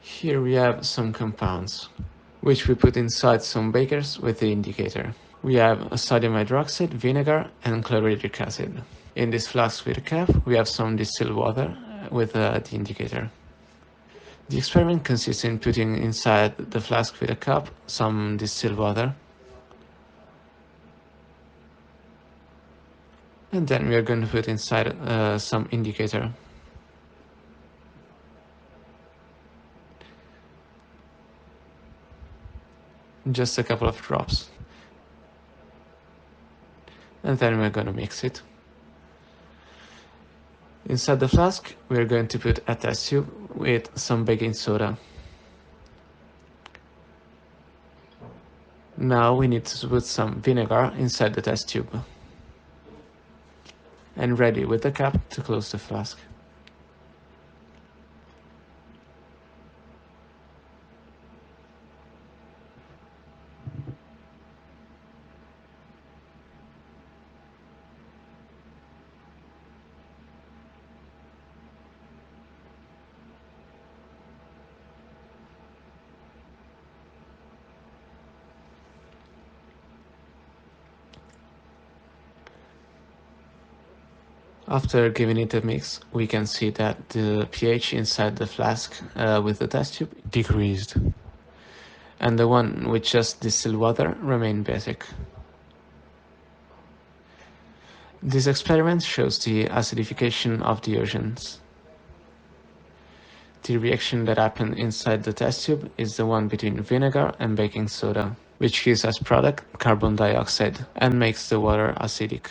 Here we have some compounds, which we put inside some beakers with the indicator. We have a sodium hydroxide, vinegar, and chlorhydric acid. In this flask with a cap, we have some distilled water with the indicator. The experiment consists in putting inside the flask with a cup some distilled water, and then we are going to put inside some indicator. Just a couple of drops. And then we're going to mix it. Inside the flask, we're going to put a test tube with some baking soda. Now we need to put some vinegar inside the test tube. And ready with the cap to close the flask. After giving it a mix, we can see that the pH inside the flask with the test tube decreased, and the one with just distilled water remained basic. This experiment shows the acidification of the oceans. The reaction that happened inside the test tube is the one between vinegar and baking soda, which gives as product carbon dioxide and makes the water acidic.